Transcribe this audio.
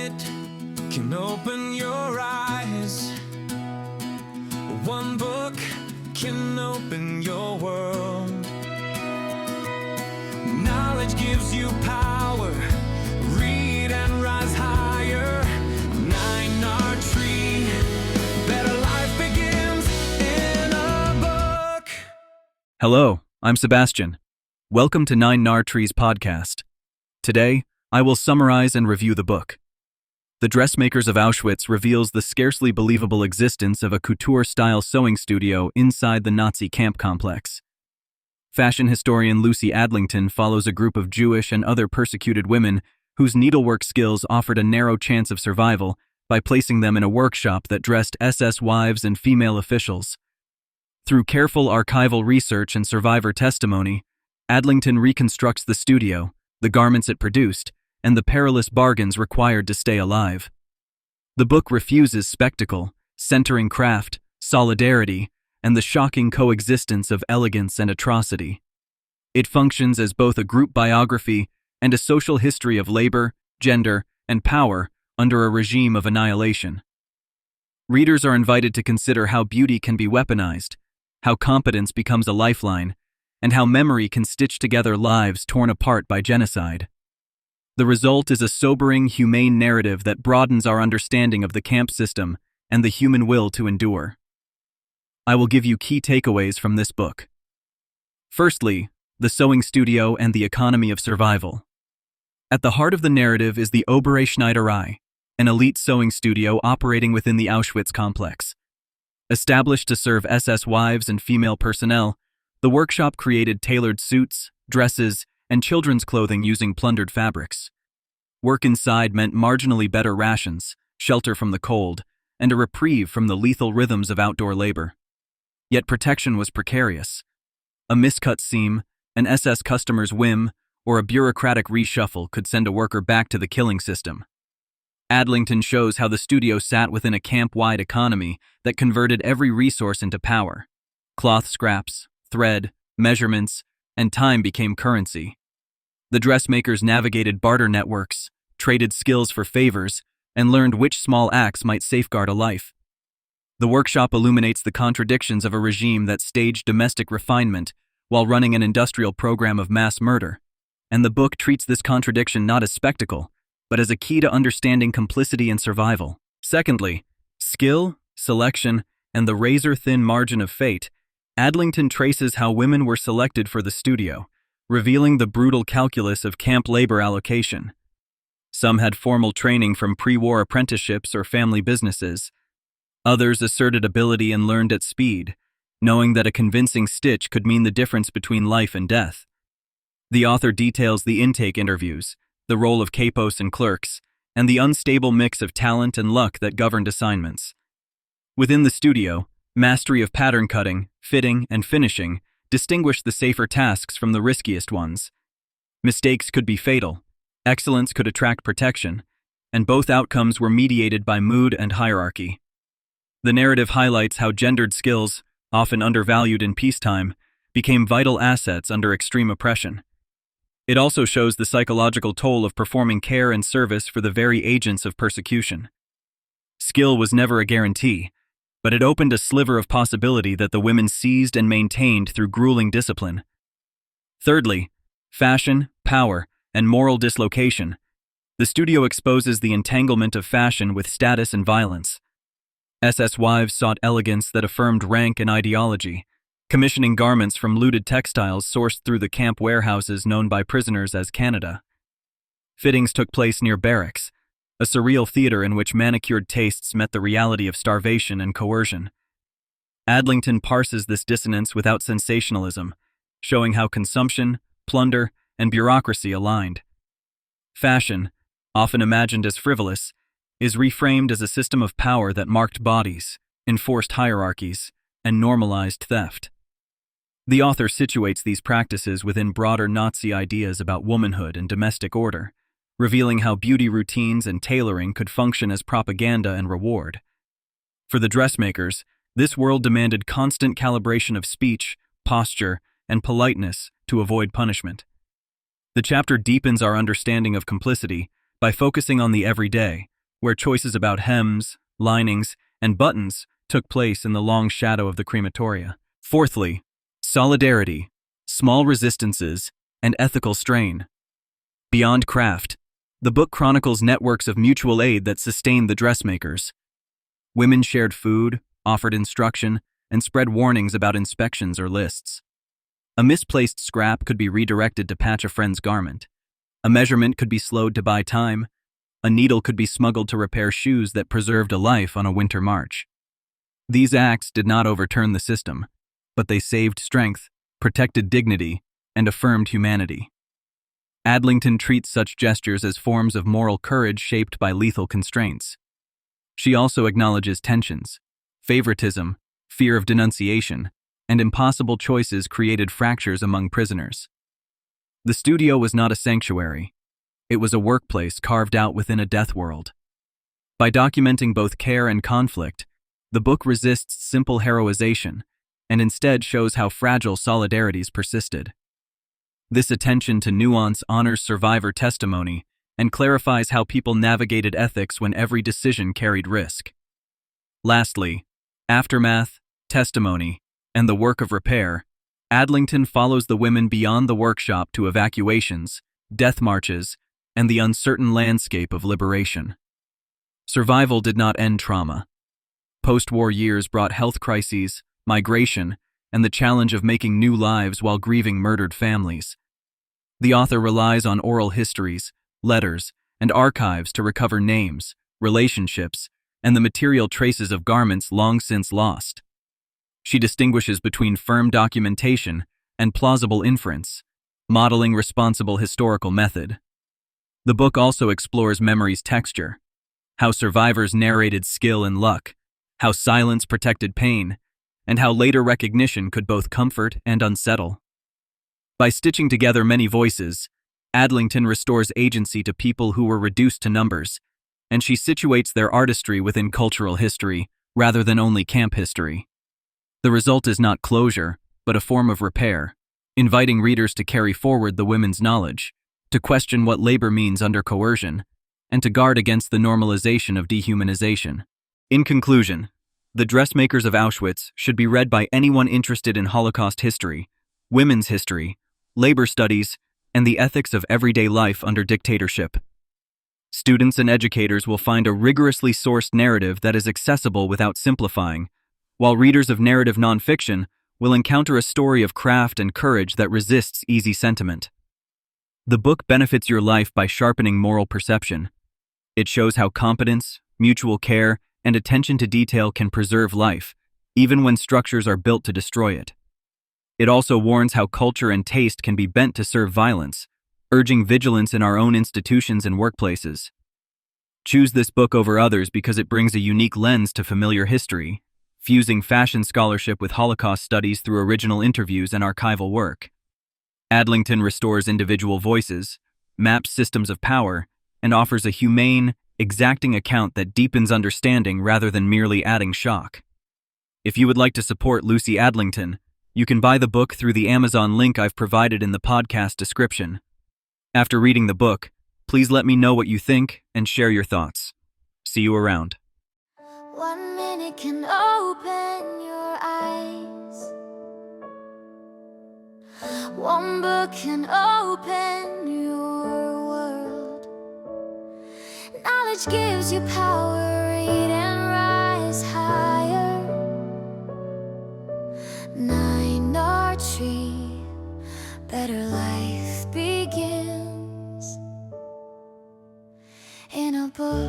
minute can open your eyes. One book can open your world. Knowledge gives you power. Read and rise higher. 9R Tree. Better life begins in a book. Hello, I'm Sebastian. Welcome to 9R Tree's podcast. Today, I will summarize and review the book. The Dressmakers of Auschwitz reveals the scarcely believable existence of a couture-style sewing studio inside the Nazi camp complex. Fashion historian Lucy Adlington follows a group of Jewish and other persecuted women whose needlework skills offered a narrow chance of survival by placing them in a workshop that dressed SS wives and female officials. Through careful archival research and survivor testimony, Adlington reconstructs the studio, the garments it produced, and the perilous bargains required to stay alive. The book refuses spectacle, centering craft, solidarity, and the shocking coexistence of elegance and atrocity. It functions as both a group biography and a social history of labor, gender, and power under a regime of annihilation. Readers are invited to consider how beauty can be weaponized, how competence becomes a lifeline, and how memory can stitch together lives torn apart by genocide. The result is a sobering, humane narrative that broadens our understanding of the camp system and the human will to endure. I will give you key takeaways from this book. Firstly, the sewing studio and the economy of survival. At the heart of the narrative is the Obere Schneiderei, an elite sewing studio operating within the Auschwitz complex. Established to serve SS wives and female personnel, the workshop created tailored suits, dresses, and children's clothing using plundered fabrics. Work inside meant marginally better rations, shelter from the cold, and a reprieve from the lethal rhythms of outdoor labor. Yet protection was precarious. A miscut seam, an SS customer's whim, or a bureaucratic reshuffle could send a worker back to the killing system. Adlington shows how the studio sat within a camp-wide economy that converted every resource into power. Cloth scraps, thread, measurements, and time became currency. The dressmakers navigated barter networks, traded skills for favors, and learned which small acts might safeguard a life. The workshop illuminates the contradictions of a regime that staged domestic refinement while running an industrial program of mass murder, and the book treats this contradiction not as spectacle, but as a key to understanding complicity and survival. Secondly, skill, selection, and the razor-thin margin of fate. Adlington traces how women were selected for the studio, revealing the brutal calculus of camp labor allocation. Some had formal training from pre-war apprenticeships or family businesses. Others asserted ability and learned at speed, knowing that a convincing stitch could mean the difference between life and death. The author details the intake interviews, the role of capos and clerks, and the unstable mix of talent and luck that governed assignments. Within the studio, mastery of pattern cutting, fitting, and finishing distinguished the safer tasks from the riskiest ones. Mistakes could be fatal, excellence could attract protection, and both outcomes were mediated by mood and hierarchy. The narrative highlights how gendered skills, often undervalued in peacetime, became vital assets under extreme oppression. It also shows the psychological toll of performing care and service for the very agents of persecution. Skill was never a guarantee, but it opened a sliver of possibility that the women seized and maintained through grueling discipline. Thirdly, fashion, power, and moral dislocation. The studio exposes the entanglement of fashion with status and violence. SS wives sought elegance that affirmed rank and ideology, commissioning garments from looted textiles sourced through the camp warehouses known by prisoners as Canada. Fittings took place near barracks, a surreal theater in which manicured tastes met the reality of starvation and coercion. Adlington parses this dissonance without sensationalism, showing how consumption, plunder, and bureaucracy aligned. Fashion, often imagined as frivolous, is reframed as a system of power that marked bodies, enforced hierarchies, and normalized theft. The author situates these practices within broader Nazi ideas about womanhood and domestic order, revealing how beauty routines and tailoring could function as propaganda and reward. For the dressmakers, this world demanded constant calibration of speech, posture, and politeness to avoid punishment. The chapter deepens our understanding of complicity by focusing on the everyday, where choices about hems, linings, and buttons took place in the long shadow of the crematoria. Fourthly, solidarity, small resistances, and ethical strain. Beyond craft, the book chronicles networks of mutual aid that sustained the dressmakers. Women shared food, offered instruction, and spread warnings about inspections or lists. A misplaced scrap could be redirected to patch a friend's garment. A measurement could be slowed to buy time. A needle could be smuggled to repair shoes that preserved a life on a winter march. These acts did not overturn the system, but they saved strength, protected dignity, and affirmed humanity. Adlington treats such gestures as forms of moral courage shaped by lethal constraints. She also acknowledges tensions, favoritism, fear of denunciation, and impossible choices created fractures among prisoners. The studio was not a sanctuary. It was a workplace carved out within a death world. By documenting both care and conflict, the book resists simple heroization and instead shows how fragile solidarities persisted. This attention to nuance honors survivor testimony and clarifies how people navigated ethics when every decision carried risk. Lastly, aftermath, testimony, and the work of repair, Adlington follows the women beyond the workshop to evacuations, death marches, and the uncertain landscape of liberation. Survival did not end trauma. Post-war years brought health crises, migration, and the challenge of making new lives while grieving murdered families. The author relies on oral histories, letters, and archives to recover names, relationships, and the material traces of garments long since lost. She distinguishes between firm documentation and plausible inference, modeling responsible historical method. The book also explores memory's texture, how survivors narrated skill and luck, how silence protected pain, and how later recognition could both comfort and unsettle. By stitching together many voices, Adlington restores agency to people who were reduced to numbers, and she situates their artistry within cultural history rather than only camp history. The result is not closure, but a form of repair, inviting readers to carry forward the women's knowledge, to question what labor means under coercion, and to guard against the normalization of dehumanization. In conclusion, The Dressmakers of Auschwitz should be read by anyone interested in Holocaust history, women's history, labor studies, and the ethics of everyday life under dictatorship. Students and educators will find a rigorously sourced narrative that is accessible without simplifying, while readers of narrative nonfiction will encounter a story of craft and courage that resists easy sentiment. The book benefits your life by sharpening moral perception. It shows how competence, mutual care, and attention to detail can preserve life, even when structures are built to destroy it. It also warns how culture and taste can be bent to serve violence, urging vigilance in our own institutions and workplaces. Choose this book over others because it brings a unique lens to familiar history, fusing fashion scholarship with Holocaust studies through original interviews and archival work. Adlington restores individual voices, maps systems of power, and offers a humane, exacting account that deepens understanding rather than merely adding shock. If you would like to support Lucy Adlington, you can buy the book through the Amazon link I've provided in the podcast description. After reading the book, please let me know what you think and share your thoughts. See you around. 1 minute can open your eyes. 1 book can open your world. Knowledge gives you power, read and rise higher. 9 tree, better life begins in a book.